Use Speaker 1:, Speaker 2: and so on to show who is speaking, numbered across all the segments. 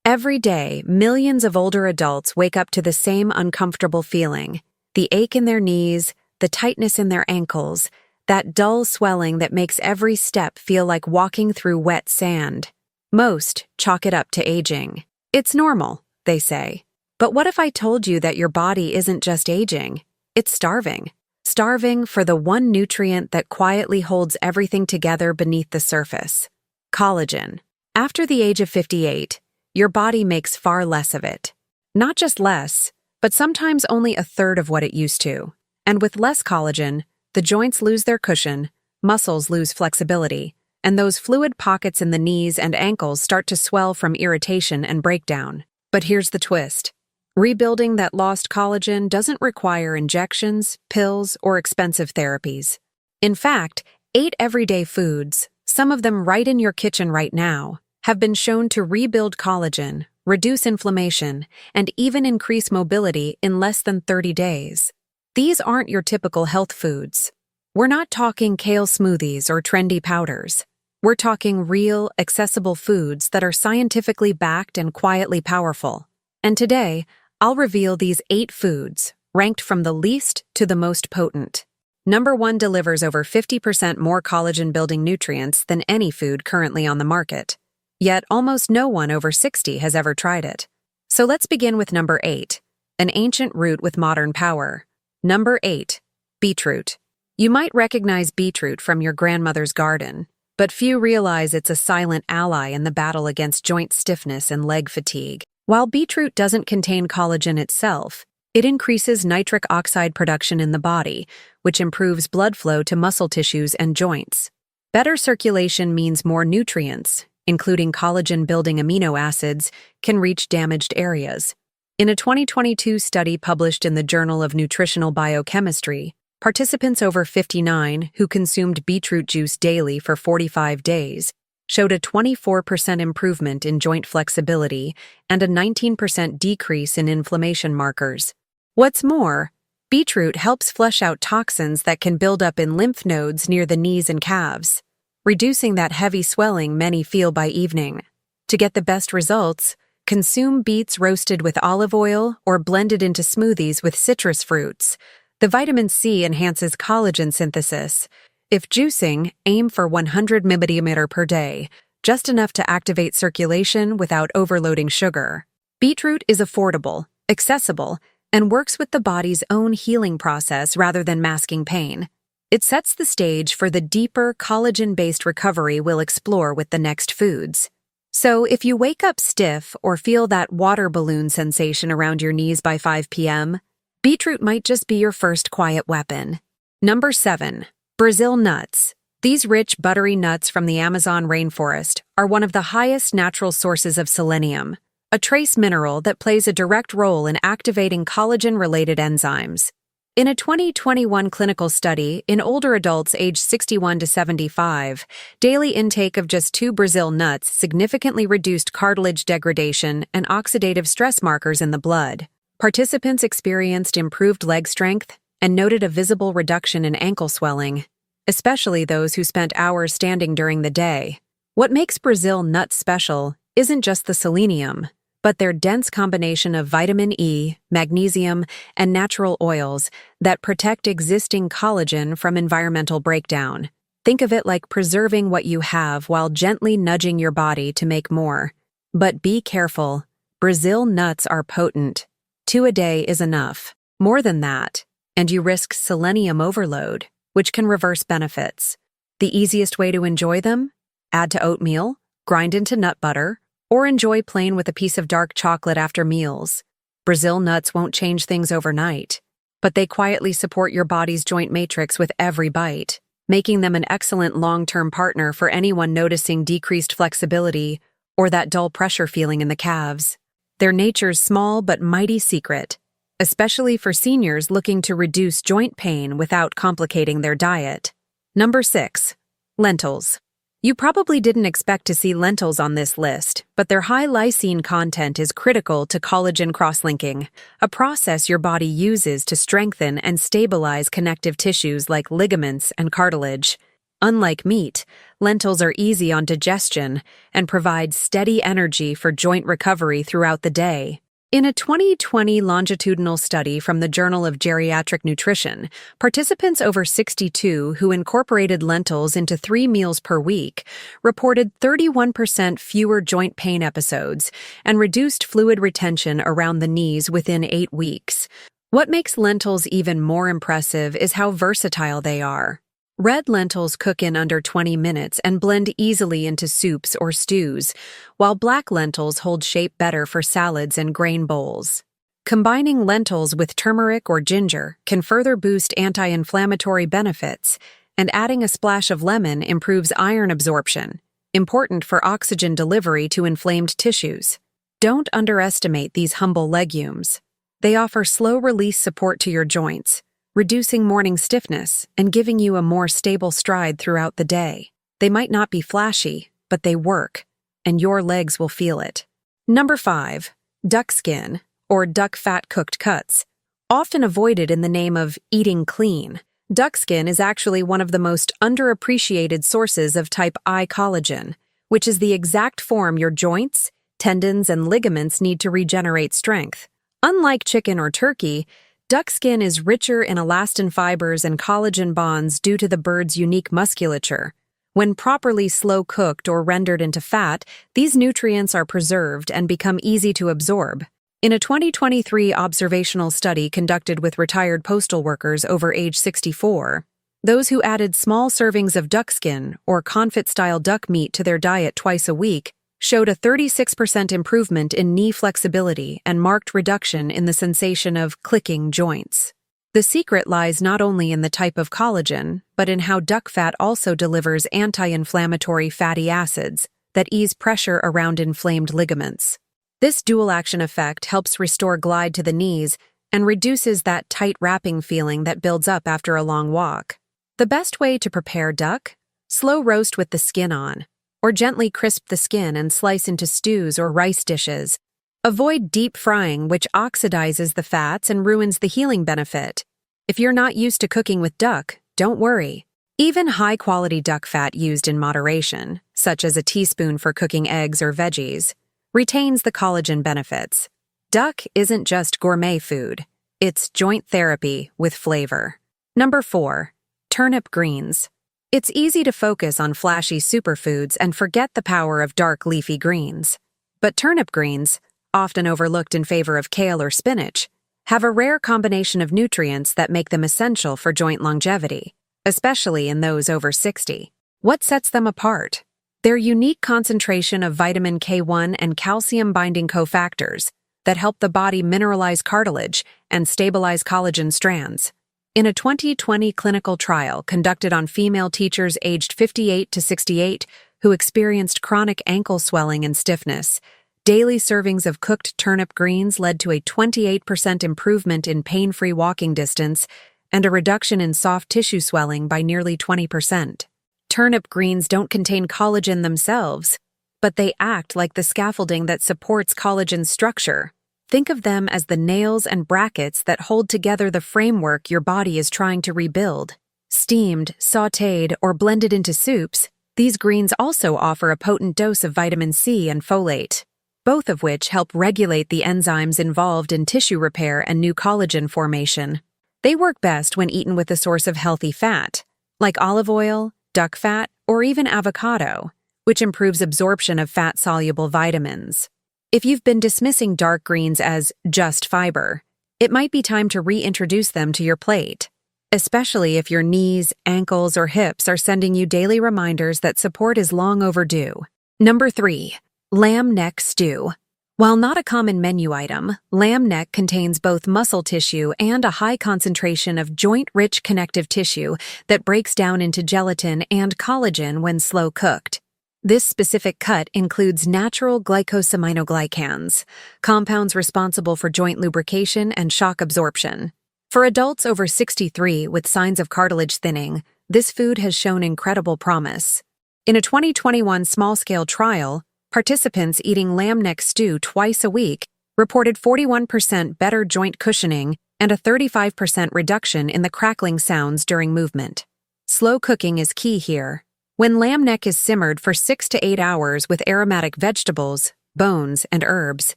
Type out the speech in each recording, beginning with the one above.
Speaker 1: Every day, millions of older adults wake up to the same uncomfortable feeling: the ache in their knees, the tightness in their ankles, that dull swelling that makes every step feel like walking through wet sand. Most chalk it up to aging. It's normal, they say. But what if I told you that your body isn't just aging? It's starving. Starving for the one nutrient that quietly holds everything together beneath the surface: collagen. After the age of 58, your body makes far less of it. Not just less, but sometimes only a third of what it used to. And with less collagen, the joints lose their cushion, muscles lose flexibility, and those fluid pockets in the knees and ankles start to swell from irritation and breakdown. But here's the twist. Rebuilding that lost collagen doesn't require injections, pills, or expensive therapies. In fact, 8 everyday foods, some of them right in your kitchen right now, have been shown to rebuild collagen, reduce inflammation, and even increase mobility in less than 30 days. These aren't your typical health foods. We're not talking kale smoothies or trendy powders. We're talking real, accessible foods that are scientifically backed and quietly powerful. And today, I'll reveal these 8 foods, ranked from the least to the most potent. Number 1 delivers over 50% more collagen-building nutrients than any food currently on the market. Yet almost no one over 60 has ever tried it. So let's begin with number 8, an ancient root with modern power. Number 8, beetroot. You might recognize beetroot from your grandmother's garden, but few realize it's a silent ally in the battle against joint stiffness and leg fatigue. While beetroot doesn't contain collagen itself, it increases nitric oxide production in the body, which improves blood flow to muscle tissues and joints. Better circulation means more nutrients, including collagen-building amino acids, can reach damaged areas. In a 2022 study published in the Journal of Nutritional Biochemistry, participants over 59 who consumed beetroot juice daily for 45 days showed a 24% improvement in joint flexibility and a 19% decrease in inflammation markers. What's more, beetroot helps flush out toxins that can build up in lymph nodes near the knees and calves, reducing that heavy swelling many feel by evening. To get the best results, consume beets roasted with olive oil or blended into smoothies with citrus fruits. The vitamin C enhances collagen synthesis. If juicing, aim for 100 ml per day, just enough to activate circulation without overloading sugar. Beetroot is affordable, accessible, and works with the body's own healing process rather than masking pain. It sets the stage for the deeper collagen-based recovery we'll explore with the next foods. So if you wake up stiff or feel that water balloon sensation around your knees by 5 p.m., beetroot might just be your first quiet weapon. Number 7. Brazil nuts. These rich, buttery nuts from the Amazon rainforest are one of the highest natural sources of selenium, a trace mineral that plays a direct role in activating collagen-related enzymes. In a 2021 clinical study in older adults aged 61 to 75, daily intake of just 2 Brazil nuts significantly reduced cartilage degradation and oxidative stress markers in the blood. Participants experienced improved leg strength and noted a visible reduction in ankle swelling, especially those who spent hours standing during the day. What makes Brazil nuts special isn't just the selenium, but their dense combination of vitamin E, magnesium, and natural oils that protect existing collagen from environmental breakdown. Think of it like preserving what you have while gently nudging your body to make more. But be careful, Brazil nuts are potent. 2 a day is enough. More than that, and you risk selenium overload, which can reverse benefits. The easiest way to enjoy them? Add to oatmeal, grind into nut butter, or enjoy plain with a piece of dark chocolate after meals. Brazil nuts won't change things overnight, but they quietly support your body's joint matrix with every bite, making them an excellent long-term partner for anyone noticing decreased flexibility or that dull pressure feeling in the calves. They're nature's small but mighty secret, especially for seniors looking to reduce joint pain without complicating their diet. Number 6. Lentils. You probably didn't expect to see lentils on this list, but their high lysine content is critical to collagen cross-linking, a process your body uses to strengthen and stabilize connective tissues like ligaments and cartilage. Unlike meat, lentils are easy on digestion and provide steady energy for joint recovery throughout the day. In a 2020 longitudinal study from the Journal of Geriatric Nutrition, participants over 62 who incorporated lentils into 3 meals per week reported 31% fewer joint pain episodes and reduced fluid retention around the knees within 8 weeks. What makes lentils even more impressive is how versatile they are. Red lentils cook in under 20 minutes and blend easily into soups or stews, while black lentils hold shape better for salads and grain bowls. Combining lentils with turmeric or ginger can further boost anti-inflammatory benefits, and adding a splash of lemon improves iron absorption, important for oxygen delivery to inflamed tissues. Don't underestimate these humble legumes. They offer slow-release support to your joints, reducing morning stiffness and giving you a more stable stride throughout the day. They might not be flashy, but they work, and your legs will feel it. Number 5. Duck skin, or duck fat cooked cuts. Often avoided in the name of eating clean, duck skin is actually one of the most underappreciated sources of type I collagen, which is the exact form your joints, tendons, and ligaments need to regenerate strength. Unlike chicken or turkey, duck skin is richer in elastin fibers and collagen bonds due to the bird's unique musculature. When properly slow-cooked or rendered into fat, these nutrients are preserved and become easy to absorb. In a 2023 observational study conducted with retired postal workers over age 64, those who added small servings of duck skin or confit-style duck meat to their diet twice a week showed a 36% improvement in knee flexibility and marked reduction in the sensation of clicking joints. The secret lies not only in the type of collagen, but in how duck fat also delivers anti-inflammatory fatty acids that ease pressure around inflamed ligaments. This dual-action effect helps restore glide to the knees and reduces that tight wrapping feeling that builds up after a long walk. The best way to prepare duck? Slow roast with the skin on, or gently crisp the skin and slice into stews or rice dishes. Avoid deep frying, which oxidizes the fats and ruins the healing benefit. If you're not used to cooking with duck, don't worry. Even high-quality duck fat used in moderation, such as a teaspoon for cooking eggs or veggies, retains the collagen benefits. Duck isn't just gourmet food, it's joint therapy with flavor. Number 4. Turnip greens. It's easy to focus on flashy superfoods and forget the power of dark leafy greens. But turnip greens, often overlooked in favor of kale or spinach, have a rare combination of nutrients that make them essential for joint longevity, especially in those over 60. What sets them apart? Their unique concentration of vitamin K1 and calcium-binding cofactors that help the body mineralize cartilage and stabilize collagen strands. In a 2020 clinical trial conducted on female teachers aged 58 to 68 who experienced chronic ankle swelling and stiffness, daily servings of cooked turnip greens led to a 28% improvement in pain-free walking distance and a reduction in soft tissue swelling by nearly 20%. Turnip greens don't contain collagen themselves, but they act like the scaffolding that supports collagen's structure. Think of them as the nails and brackets that hold together the framework your body is trying to rebuild. Steamed, sautéed, or blended into soups, these greens also offer a potent dose of vitamin C and folate, both of which help regulate the enzymes involved in tissue repair and new collagen formation. They work best when eaten with a source of healthy fat, like olive oil, duck fat, or even avocado, which improves absorption of fat-soluble vitamins. If you've been dismissing dark greens as just fiber, it might be time to reintroduce them to your plate, especially if your knees, ankles, or hips are sending you daily reminders that support is long overdue. Number 3. Lamb neck stew. While not a common menu item, lamb neck contains both muscle tissue and a high concentration of joint-rich connective tissue that breaks down into gelatin and collagen when slow cooked. This specific cut includes natural glycosaminoglycans, compounds responsible for joint lubrication and shock absorption. For adults over 63 with signs of cartilage thinning, this food has shown incredible promise. In a 2021 small-scale trial, participants eating lamb neck stew twice a week reported 41% better joint cushioning and a 35% reduction in the crackling sounds during movement. Slow cooking is key here. When lamb neck is simmered for 6 to 8 hours with aromatic vegetables, bones, and herbs,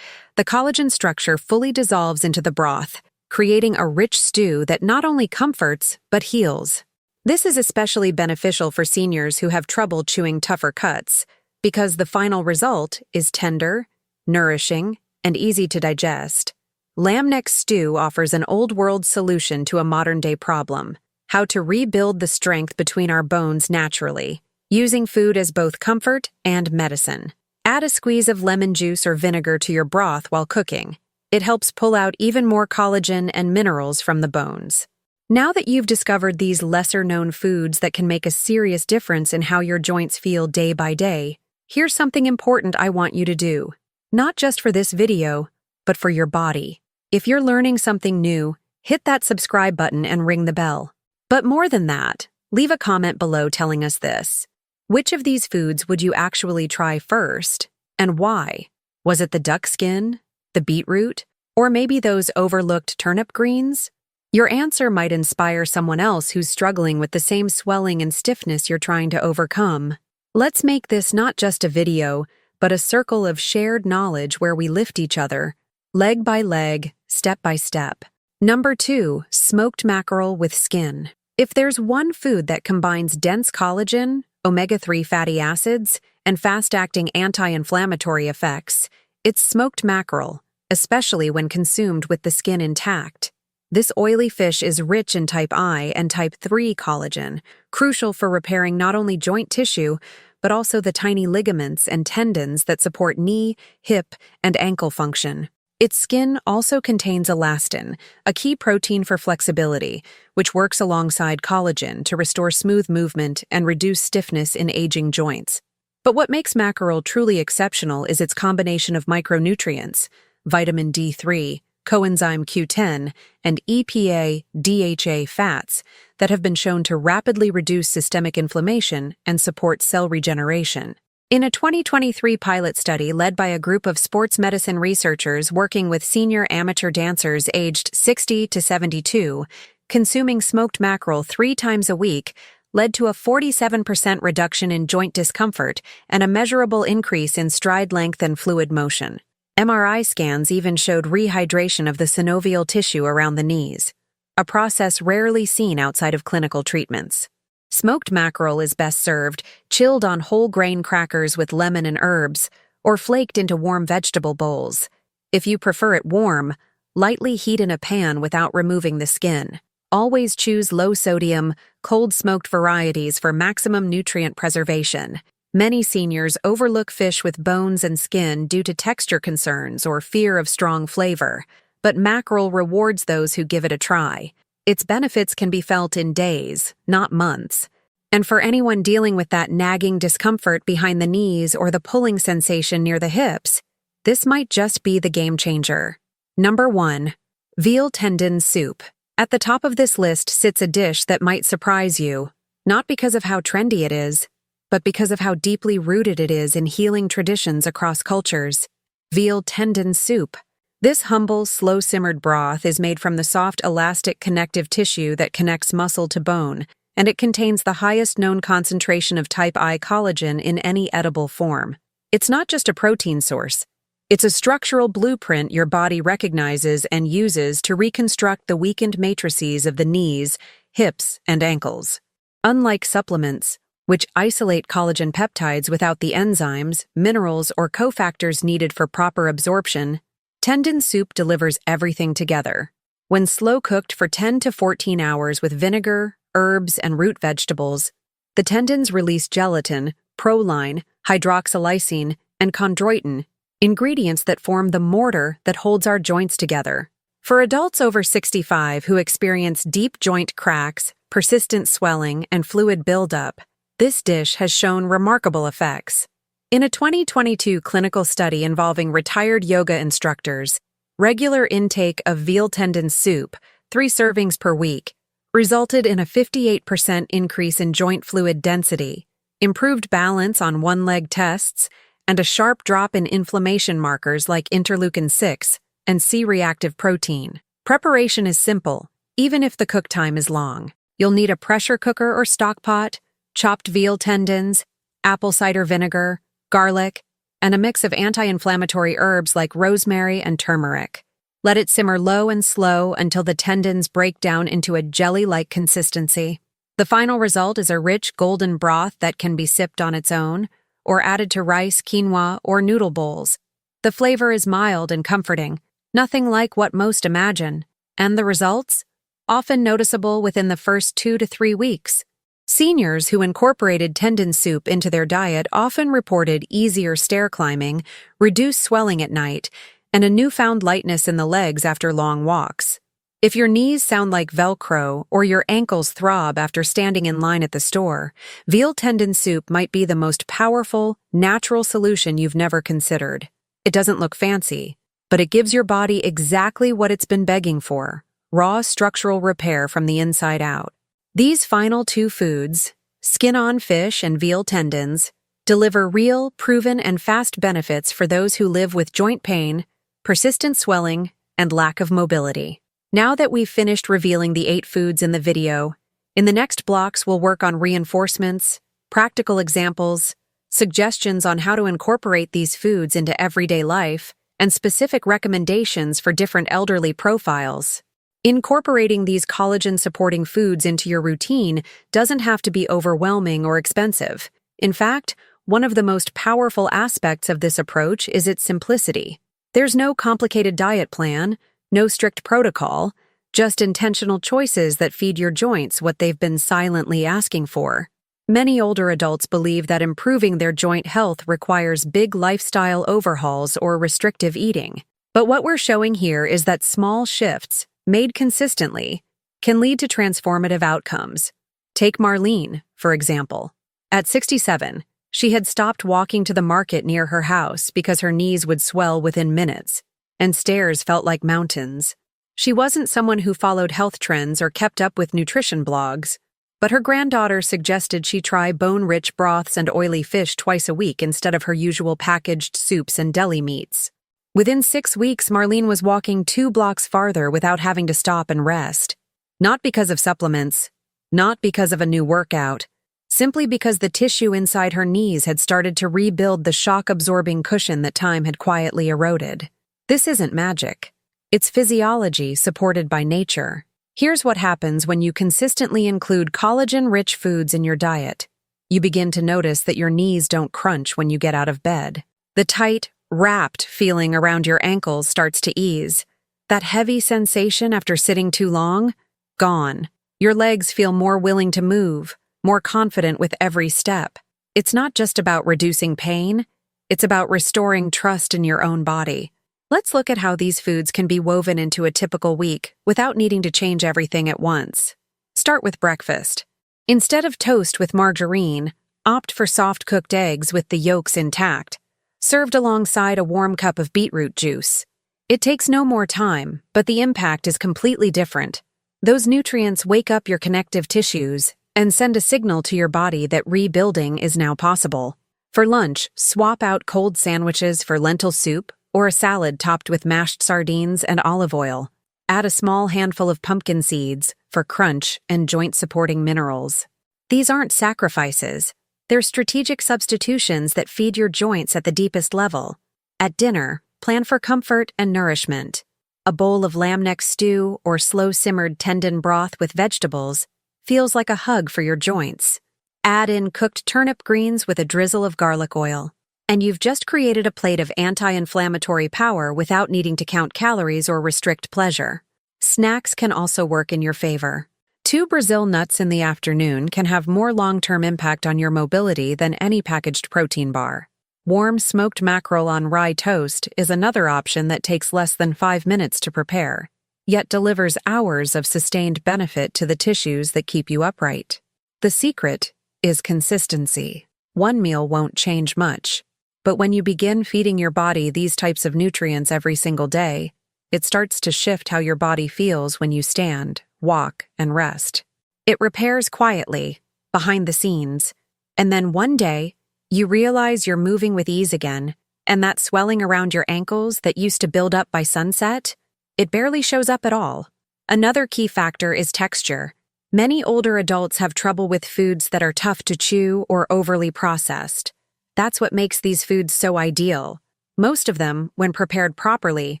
Speaker 1: the collagen structure fully dissolves into the broth, creating a rich stew that not only comforts but heals. This is especially beneficial for seniors who have trouble chewing tougher cuts, because the final result is tender, nourishing, and easy to digest. Lamb neck stew offers an old-world solution to a modern-day problem: how to rebuild the strength between our bones naturally, using food as both comfort and medicine. Add a squeeze of lemon juice or vinegar to your broth while cooking. It helps pull out even more collagen and minerals from the bones. Now that you've discovered these lesser-known foods that can make a serious difference in how your joints feel day by day, here's something important I want you to do. Not just for this video, but for your body. If you're learning something new, hit that subscribe button and ring the bell. But more than that, leave a comment below telling us this. Which of these foods would you actually try first, and why? Was it the duck skin, the beetroot, or maybe those overlooked turnip greens? Your answer might inspire someone else who's struggling with the same swelling and stiffness you're trying to overcome. Let's make this not just a video, but a circle of shared knowledge where we lift each other, leg by leg, step by step. Number 2, smoked mackerel with skin. If there's one food that combines dense collagen, omega-3 fatty acids, and fast-acting anti-inflammatory effects, it's smoked mackerel, especially when consumed with the skin intact. This oily fish is rich in type I and type 3 collagen, crucial for repairing not only joint tissue, but also the tiny ligaments and tendons that support knee, hip, and ankle function. Its skin also contains elastin, a key protein for flexibility, which works alongside collagen to restore smooth movement and reduce stiffness in aging joints. But what makes mackerel truly exceptional is its combination of micronutrients, vitamin D3, coenzyme Q10, and EPA-DHA fats that have been shown to rapidly reduce systemic inflammation and support cell regeneration. In a 2023 pilot study led by a group of sports medicine researchers working with senior amateur dancers aged 60 to 72, consuming smoked mackerel 3 times a week led to a 47% reduction in joint discomfort and a measurable increase in stride length and fluid motion. MRI scans even showed rehydration of the synovial tissue around the knees, a process rarely seen outside of clinical treatments. Smoked mackerel is best served chilled on whole grain crackers with lemon and herbs, or flaked into warm vegetable bowls. If you prefer it warm, lightly heat in a pan without removing the skin. Always choose low-sodium, cold-smoked varieties for maximum nutrient preservation. Many seniors overlook fish with bones and skin due to texture concerns or fear of strong flavor, but mackerel rewards those who give it a try. Its benefits can be felt in days, not months. And for anyone dealing with that nagging discomfort behind the knees or the pulling sensation near the hips, this might just be the game changer. Number 1. Veal tendon soup. At the top of this list sits a dish that might surprise you, not because of how trendy it is, but because of how deeply rooted it is in healing traditions across cultures. Veal tendon soup. This humble, slow-simmered broth is made from the soft, elastic connective tissue that connects muscle to bone, and it contains the highest known concentration of type I collagen in any edible form. It's not just a protein source. It's a structural blueprint your body recognizes and uses to reconstruct the weakened matrices of the knees, hips, and ankles. Unlike supplements, which isolate collagen peptides without the enzymes, minerals, or cofactors needed for proper absorption, tendon soup delivers everything together. When slow-cooked for 10 to 14 hours with vinegar, herbs, and root vegetables, the tendons release gelatin, proline, hydroxylysine, and chondroitin, ingredients that form the mortar that holds our joints together. For adults over 65 who experience deep joint cracks, persistent swelling, and fluid buildup, this dish has shown remarkable effects. In a 2022 clinical study involving retired yoga instructors, regular intake of veal tendon soup, 3 servings per week, resulted in a 58% increase in joint fluid density, improved balance on one-leg tests, and a sharp drop in inflammation markers like interleukin-6 and C-reactive protein. Preparation is simple, even if the cook time is long. You'll need a pressure cooker or stock pot, chopped veal tendons, apple cider vinegar, garlic, and a mix of anti-inflammatory herbs like rosemary and turmeric. Let it simmer low and slow until the tendons break down into a jelly-like consistency. The final result is a rich golden broth that can be sipped on its own, or added to rice, quinoa, or noodle bowls. The flavor is mild and comforting, nothing like what most imagine, and the results? Often noticeable within the first 2 to 3 weeks. Seniors who incorporated tendon soup into their diet often reported easier stair climbing, reduced swelling at night, and a newfound lightness in the legs after long walks. If your knees sound like Velcro or your ankles throb after standing in line at the store, veal tendon soup might be the most powerful, natural solution you've never considered. It doesn't look fancy, but it gives your body exactly what it's been begging for: raw structural repair from the inside out. These final 2 foods, skin-on fish and veal tendons, deliver real, proven, and fast benefits for those who live with joint pain, persistent swelling, and lack of mobility. Now that we've finished revealing the 8 foods in the video, in the next blocks we'll work on reinforcements, practical examples, suggestions on how to incorporate these foods into everyday life, and specific recommendations for different elderly profiles. Incorporating these collagen-supporting foods into your routine doesn't have to be overwhelming or expensive. In fact, one of the most powerful aspects of this approach is its simplicity. There's no complicated diet plan, no strict protocol, just intentional choices that feed your joints what they've been silently asking for. Many older adults believe that improving their joint health requires big lifestyle overhauls or restrictive eating. But what we're showing here is that small shifts, made consistently, can lead to transformative outcomes. Take Marlene, for example. At 67, she had stopped walking to the market near her house because her knees would swell within minutes, and stairs felt like mountains. She wasn't someone who followed health trends or kept up with nutrition blogs, but her granddaughter suggested she try bone-rich broths and oily fish twice a week instead of her usual packaged soups and deli meats. Within 6 weeks, Marlene was walking 2 blocks farther without having to stop and rest. Not because of supplements, not because of a new workout, simply because the tissue inside her knees had started to rebuild the shock-absorbing cushion that time had quietly eroded. This isn't magic. It's physiology supported by nature. Here's what happens when you consistently include collagen-rich foods in your diet. You begin to notice that your knees don't crunch when you get out of bed. The tight, wrapped feeling around your ankles starts to ease. That heavy sensation after sitting too long? Gone. Your legs feel more willing to move, more confident with every step. It's not just about reducing pain, it's about restoring trust in your own body. Let's look at how these foods can be woven into a typical week without needing to change everything at once. Start with breakfast. Instead of toast with margarine, opt for soft-cooked eggs with the yolks intact, served alongside a warm cup of beetroot juice. It takes no more time, but the impact is completely different. Those nutrients wake up your connective tissues and send a signal to your body that rebuilding is now possible. For lunch, swap out cold sandwiches for lentil soup or a salad topped with mashed sardines and olive oil. Add a small handful of pumpkin seeds for crunch and joint-supporting minerals. These aren't sacrifices. They're strategic substitutions that feed your joints at the deepest level. At dinner, plan for comfort and nourishment. A bowl of lamb neck stew or slow-simmered tendon broth with vegetables feels like a hug for your joints. Add in cooked turnip greens with a drizzle of garlic oil, and you've just created a plate of anti-inflammatory power without needing to count calories or restrict pleasure. Snacks can also work in your favor. 2 Brazil nuts in the afternoon can have more long-term impact on your mobility than any packaged protein bar. Warm smoked mackerel on rye toast is another option that takes less than 5 minutes to prepare, yet delivers hours of sustained benefit to the tissues that keep you upright. The secret is consistency. One meal won't change much, but when you begin feeding your body these types of nutrients every single day, it starts to shift how your body feels when you stand, walk, and rest. It repairs quietly, behind the scenes, and then one day, you realize you're moving with ease again, and that swelling around your ankles that used to build up by sunset, it barely shows up at all. Another key factor is texture. Many older adults have trouble with foods that are tough to chew or overly processed. That's what makes these foods so ideal. Most of them, when prepared properly,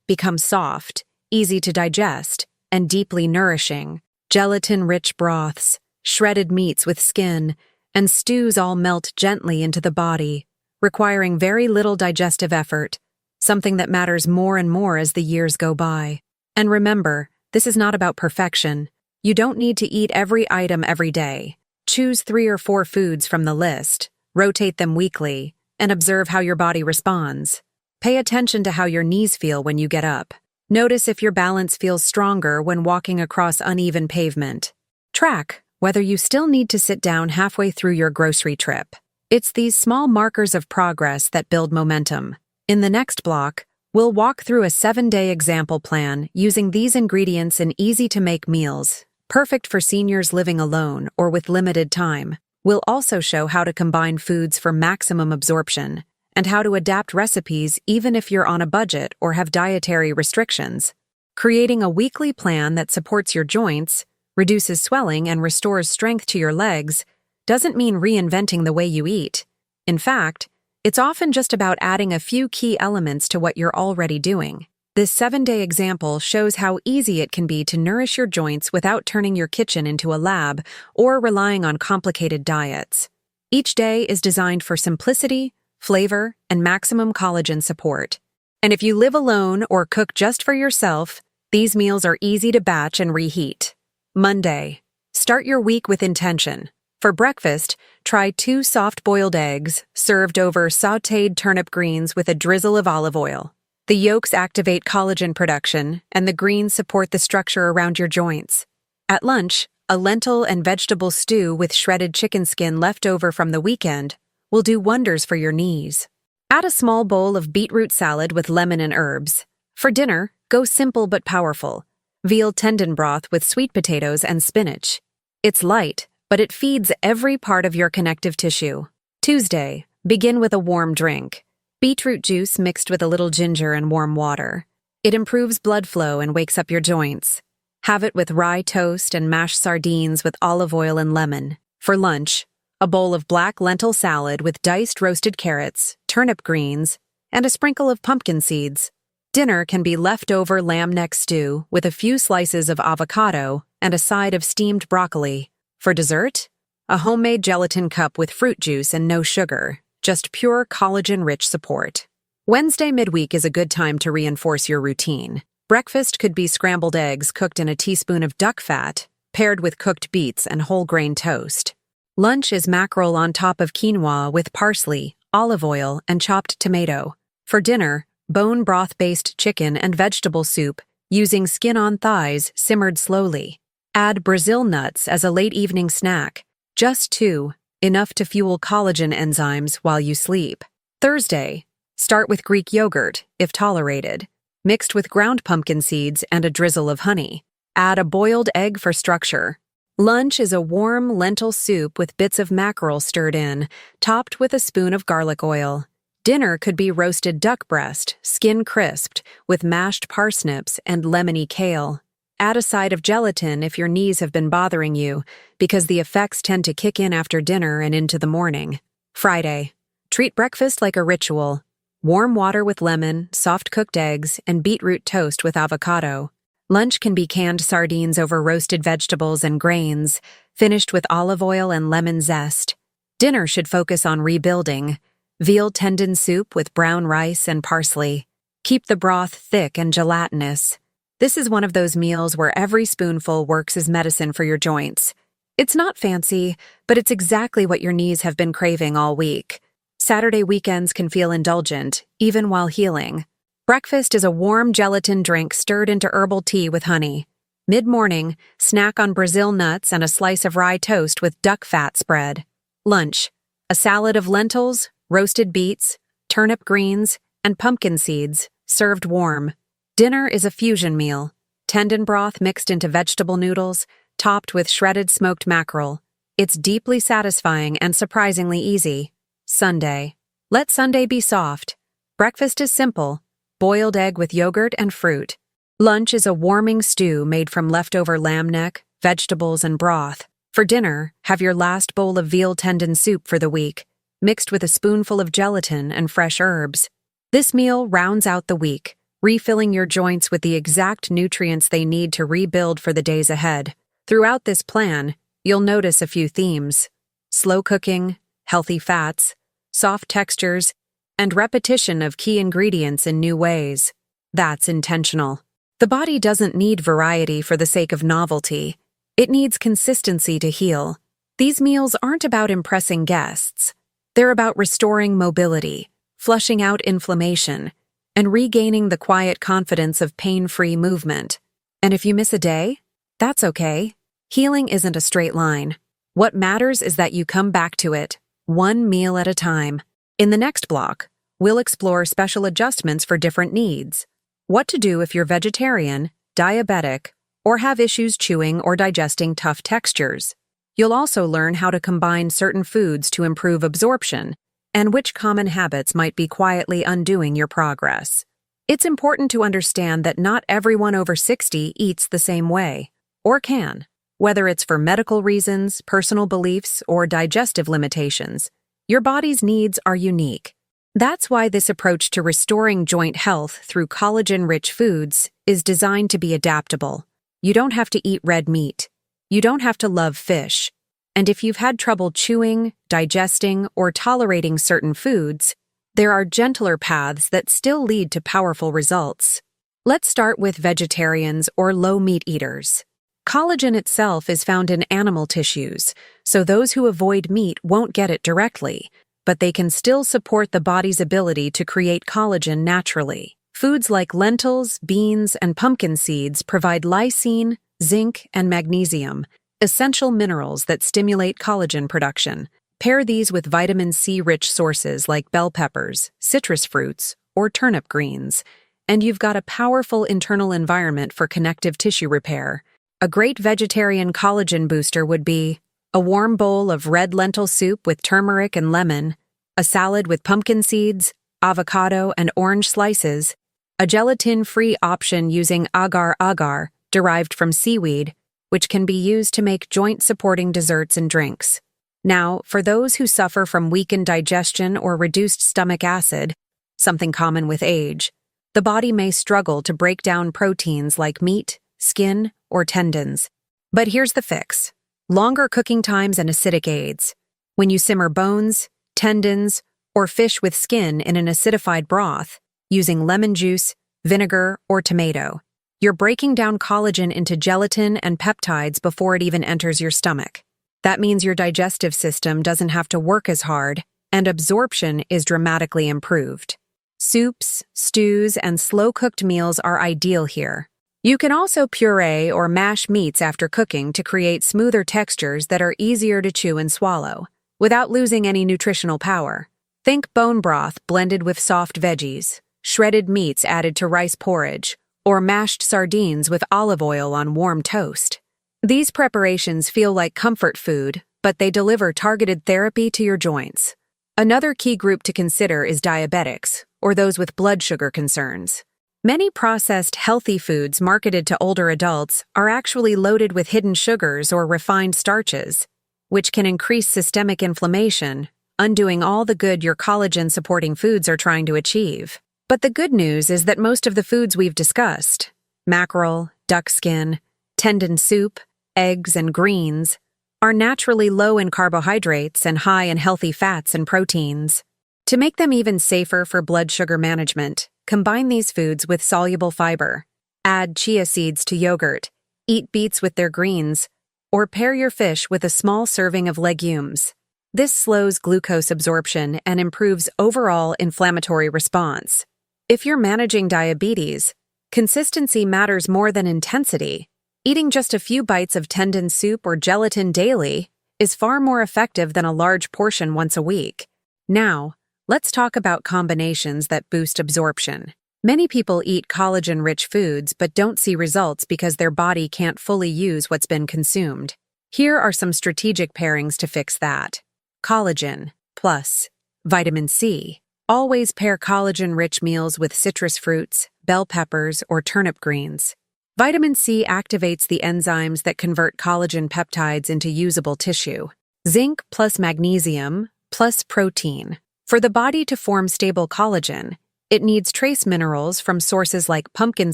Speaker 1: become soft, easy to digest, and deeply nourishing. Gelatin-rich broths, shredded meats with skin, and stews all melt gently into the body, requiring very little digestive effort, something that matters more and more as the years go by. And remember, this is not about perfection. You don't need to eat every item every day. Choose 3 or 4 foods from the list, rotate them weekly, and observe how your body responds. Pay attention to how your knees feel when you get up. Notice if your balance feels stronger when walking across uneven pavement. Track whether you still need to sit down halfway through your grocery trip. It's these small markers of progress that build momentum. In the next block, we'll walk through a 7-day example plan using these ingredients in easy-to-make meals, perfect for seniors living alone or with limited time. We'll also show how to combine foods for maximum absorption and how to adapt recipes even if you're on a budget or have dietary restrictions. Creating a weekly plan that supports your joints, reduces swelling, and restores strength to your legs doesn't mean reinventing the way you eat. In fact, it's often just about adding a few key elements to what you're already doing. This 7-day example shows how easy it can be to nourish your joints without turning your kitchen into a lab or relying on complicated diets. Each day is designed for simplicity, flavor, and maximum collagen support. And if you live alone or cook just for yourself, these meals are easy to batch and reheat. Monday. Start your week with intention. For breakfast, try 2 soft-boiled eggs served over sautéed turnip greens with a drizzle of olive oil. The yolks activate collagen production, and the greens support the structure around your joints. At lunch, a lentil and vegetable stew with shredded chicken skin left over from the weekend will do wonders for your knees. Add a small bowl of beetroot salad with lemon and herbs. For dinner, go simple but powerful. Veal tendon broth with sweet potatoes and spinach. It's light, but it feeds every part of your connective tissue. Tuesday, begin with a warm drink. Beetroot juice mixed with a little ginger and warm water. It improves blood flow and wakes up your joints. Have it with rye toast and mashed sardines with olive oil and lemon. For lunch, a bowl of black lentil salad with diced roasted carrots, turnip greens, and a sprinkle of pumpkin seeds. Dinner can be leftover lamb neck stew with a few slices of avocado and a side of steamed broccoli. For dessert, a homemade gelatin cup with fruit juice and no sugar, just pure collagen-rich support. Wednesday midweek is a good time to reinforce your routine. Breakfast could be scrambled eggs cooked in a teaspoon of duck fat, paired with cooked beets and whole grain toast. Lunch is mackerel on top of quinoa with parsley, olive oil, and chopped tomato. For dinner, bone broth-based chicken and vegetable soup using skin-on thighs simmered slowly. Add Brazil nuts as a late evening snack, just 2, enough to fuel collagen enzymes while you sleep. Thursday, start with Greek yogurt, if tolerated, mixed with ground pumpkin seeds and a drizzle of honey. Add a boiled egg for structure. Lunch is a warm lentil soup with bits of mackerel stirred in, topped with a spoon of garlic oil. Dinner could be roasted duck breast, skin crisped, with mashed parsnips and lemony kale. Add a side of gelatin if your knees have been bothering you, because the effects tend to kick in after dinner and into the morning. Friday. Treat breakfast like a ritual. Warm water with lemon, soft-cooked eggs, and beetroot toast with avocado. Lunch can be canned sardines over roasted vegetables and grains, finished with olive oil and lemon zest. Dinner should focus on rebuilding. Veal tendon soup with brown rice and parsley. Keep the broth thick and gelatinous. This is one of those meals where every spoonful works as medicine for your joints. It's not fancy, but it's exactly what your knees have been craving all week. Saturday weekends can feel indulgent, even while healing. Breakfast is a warm gelatin drink stirred into herbal tea with honey. Mid-morning, snack on Brazil nuts and a slice of rye toast with duck fat spread. Lunch, a salad of lentils, roasted beets, turnip greens, and pumpkin seeds, served warm. Dinner is a fusion meal. Tendon broth mixed into vegetable noodles, topped with shredded smoked mackerel. It's deeply satisfying and surprisingly easy. Sunday. Let Sunday be soft. Breakfast is simple. Boiled egg with yogurt and fruit. Lunch is a warming stew made from leftover lamb neck, vegetables, and broth. For dinner, have your last bowl of veal tendon soup for the week, mixed with a spoonful of gelatin and fresh herbs. This meal rounds out the week, refilling your joints with the exact nutrients they need to rebuild for the days ahead. Throughout this plan, you'll notice a few themes: slow cooking, healthy fats, soft textures, and repetition of key ingredients in new ways. That's intentional. The body doesn't need variety for the sake of novelty. It needs consistency to heal. These meals aren't about impressing guests. They're about restoring mobility, flushing out inflammation, and regaining the quiet confidence of pain-free movement. And if you miss a day, that's okay. Healing isn't a straight line. What matters is that you come back to it, one meal at a time. In the next block, we'll explore special adjustments for different needs. What to do if you're vegetarian, diabetic, or have issues chewing or digesting tough textures. You'll also learn how to combine certain foods to improve absorption, and which common habits might be quietly undoing your progress. It's important to understand that not everyone over 60 eats the same way, or can. Whether it's for medical reasons, personal beliefs, or digestive limitations, your body's needs are unique. That's why this approach to restoring joint health through collagen-rich foods is designed to be adaptable. You don't have to eat red meat. You don't have to love fish. And if you've had trouble chewing, digesting, or tolerating certain foods, there are gentler paths that still lead to powerful results. Let's start with vegetarians or low-meat eaters. Collagen itself is found in animal tissues, so those who avoid meat won't get it directly, but they can still support the body's ability to create collagen naturally. Foods like lentils, beans, and pumpkin seeds provide lysine, zinc, and magnesium, essential minerals that stimulate collagen production. Pair these with vitamin C-rich sources like bell peppers, citrus fruits, or turnip greens, and you've got a powerful internal environment for connective tissue repair. A great vegetarian collagen booster would be a warm bowl of red lentil soup with turmeric and lemon, a salad with pumpkin seeds, avocado, and orange slices, a gelatin-free option using agar-agar, derived from seaweed, which can be used to make joint-supporting desserts and drinks. Now, for those who suffer from weakened digestion or reduced stomach acid, something common with age, the body may struggle to break down proteins like meat, skin, or tendons. But here's the fix: longer cooking times and acidic aids. When you simmer bones, tendons, or fish with skin in an acidified broth, using lemon juice, vinegar, or tomato, you're breaking down collagen into gelatin and peptides before it even enters your stomach. That means your digestive system doesn't have to work as hard, and absorption is dramatically improved. Soups, stews, and slow-cooked meals are ideal here. You can also puree or mash meats after cooking to create smoother textures that are easier to chew and swallow, without losing any nutritional power. Think bone broth blended with soft veggies, shredded meats added to rice porridge, or mashed sardines with olive oil on warm toast. These preparations feel like comfort food, but they deliver targeted therapy to your joints. Another key group to consider is diabetics, or those with blood sugar concerns. Many processed healthy foods marketed to older adults are actually loaded with hidden sugars or refined starches, which can increase systemic inflammation, undoing all the good your collagen-supporting foods are trying to achieve. But the good news is that most of the foods we've discussed, mackerel, duck skin, tendon soup, eggs, and greens, are naturally low in carbohydrates and high in healthy fats and proteins. To make them even safer for blood sugar management, combine these foods with soluble fiber. Add chia seeds to yogurt, eat beets with their greens, or pair your fish with a small serving of legumes. This slows glucose absorption and improves overall inflammatory response. If you're managing diabetes, consistency matters more than intensity. Eating just a few bites of tendon soup or gelatin daily is far more effective than a large portion once a week. Now, let's talk about combinations that boost absorption. Many people eat collagen-rich foods but don't see results because their body can't fully use what's been consumed. Here are some strategic pairings to fix that. Collagen plus vitamin C. Always pair collagen-rich meals with citrus fruits, bell peppers, or turnip greens. Vitamin C activates the enzymes that convert collagen peptides into usable tissue. Zinc plus magnesium plus protein. For the body to form stable collagen, it needs trace minerals from sources like pumpkin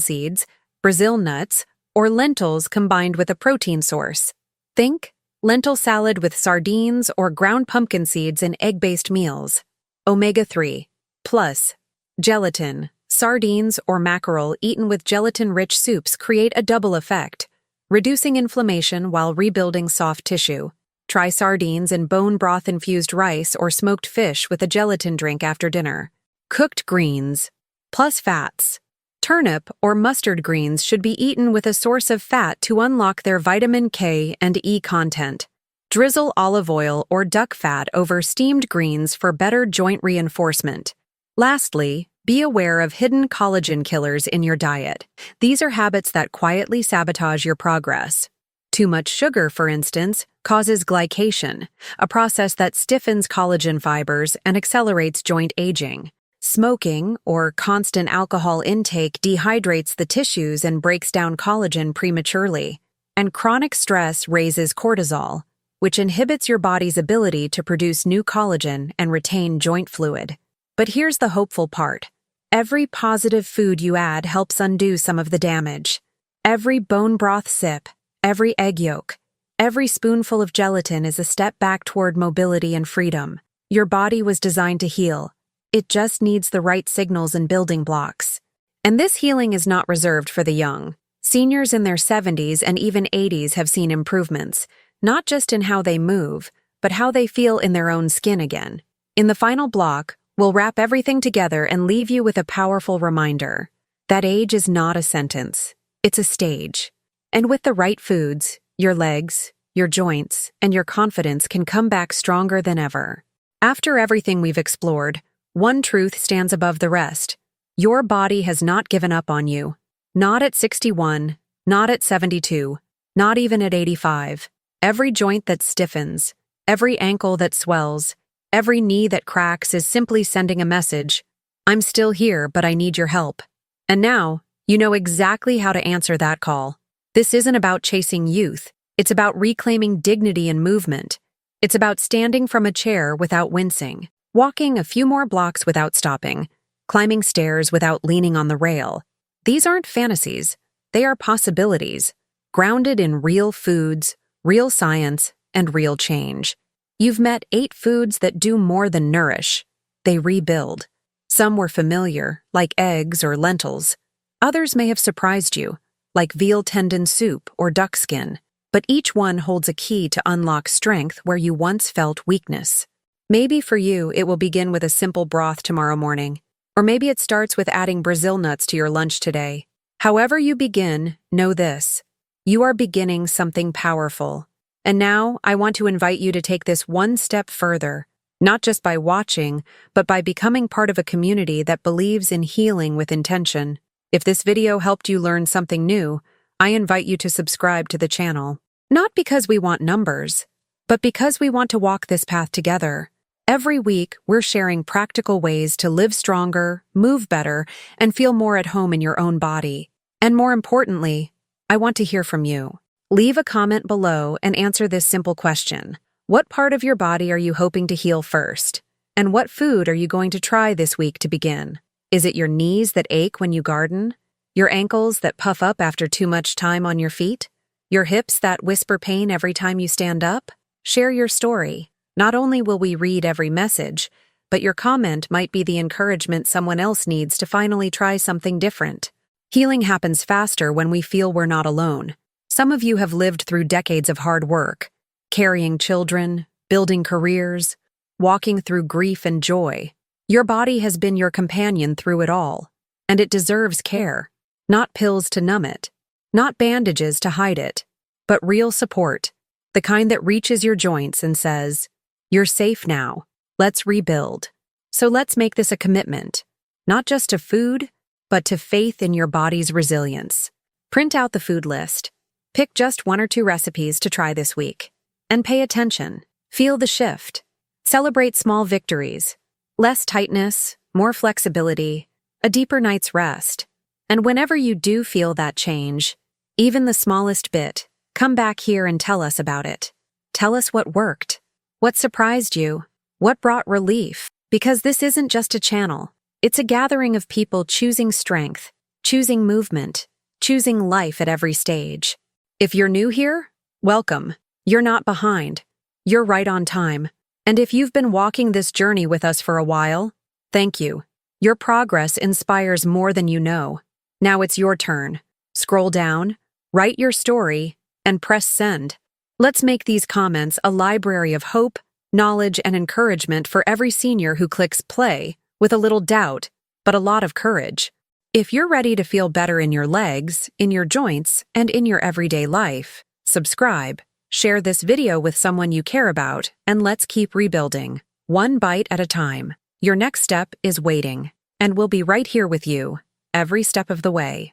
Speaker 1: seeds, Brazil nuts, or lentils combined with a protein source. Think lentil salad with sardines or ground pumpkin seeds in egg-based meals. Omega-3 plus gelatin. Sardines or mackerel eaten with gelatin-rich soups create a double effect, reducing inflammation while rebuilding soft tissue. Try sardines in bone broth-infused rice or smoked fish with a gelatin drink after dinner. Cooked greens plus fats. Turnip or mustard greens should be eaten with a source of fat to unlock their vitamin K and E content. Drizzle olive oil or duck fat over steamed greens for better joint reinforcement. Lastly, be aware of hidden collagen killers in your diet. These are habits that quietly sabotage your progress. Too much sugar, for instance, causes glycation, a process that stiffens collagen fibers and accelerates joint aging. Smoking or constant alcohol intake dehydrates the tissues and breaks down collagen prematurely. And chronic stress raises cortisol, which inhibits your body's ability to produce new collagen and retain joint fluid. But here's the hopeful part. Every positive food you add helps undo some of the damage. Every bone broth sip, every egg yolk, every spoonful of gelatin is a step back toward mobility and freedom. Your body was designed to heal. It just needs the right signals and building blocks. And this healing is not reserved for the young. Seniors in their 70s and even 80s have seen improvements, not just in how they move, but how they feel in their own skin again. In the final block, we'll wrap everything together and leave you with a powerful reminder that age is not a sentence, it's a stage. And with the right foods, your legs, your joints, and your confidence can come back stronger than ever. After everything we've explored, one truth stands above the rest. Your body has not given up on you. Not at 61, not at 72, not even at 85. Every joint that stiffens, every ankle that swells, every knee that cracks is simply sending a message. I'm still here, but I need your help. And now, you know exactly how to answer that call. This isn't about chasing youth. It's about reclaiming dignity and movement. It's about standing from a chair without wincing, walking a few more blocks without stopping, climbing stairs without leaning on the rail. These aren't fantasies. They are possibilities, grounded in real foods, real science, and real change. You've met 8 foods that do more than nourish. They rebuild. Some were familiar, like eggs or lentils. Others may have surprised you, like veal tendon soup or duck skin. But each one holds a key to unlock strength where you once felt weakness. Maybe for you, it will begin with a simple broth tomorrow morning. Or maybe it starts with adding Brazil nuts to your lunch today. However you begin, know this. You are beginning something powerful. And now, I want to invite you to take this one step further, not just by watching, but by becoming part of a community that believes in healing with intention. If this video helped you learn something new, I invite you to subscribe to the channel. Not because we want numbers, but because we want to walk this path together. Every week, we're sharing practical ways to live stronger, move better, and feel more at home in your own body. And more importantly, I want to hear from you. Leave a comment below and answer this simple question. What part of your body are you hoping to heal first? And what food are you going to try this week to begin? Is it your knees that ache when you garden? Your ankles that puff up after too much time on your feet? Your hips that whisper pain every time you stand up? Share your story. Not only will we read every message, but your comment might be the encouragement someone else needs to finally try something different. Healing happens faster when we feel we're not alone. Some of you have lived through decades of hard work, carrying children, building careers, walking through grief and joy. Your body has been your companion through it all, and it deserves care. Not pills to numb it, not bandages to hide it, but real support, the kind that reaches your joints and says, "You're safe now, let's rebuild." So let's make this a commitment, not just to food, but to faith in your body's resilience. Print out the food list. Pick just 1 or 2 recipes to try this week. And pay attention. Feel the shift. Celebrate small victories. Less tightness, more flexibility, a deeper night's rest. And whenever you do feel that change, Even the smallest bit. Come back here and tell us about it. Tell us what worked. What surprised you? What brought relief? Because this isn't just a channel. It's a gathering of people choosing strength, choosing movement, choosing life at every stage. If you're new here, welcome. You're not behind. You're right on time. And if you've been walking this journey with us for a while, thank you. Your progress inspires more than you know. Now it's your turn. Scroll down, write your story, and press send. Let's make these comments a library of hope, knowledge, and encouragement for every senior who clicks play with a little doubt, but a lot of courage. If you're ready to feel better in your legs, in your joints, and in your everyday life, subscribe, share this video with someone you care about, and let's keep rebuilding, one bite at a time. Your next step is waiting, and we'll be right here with you, every step of the way.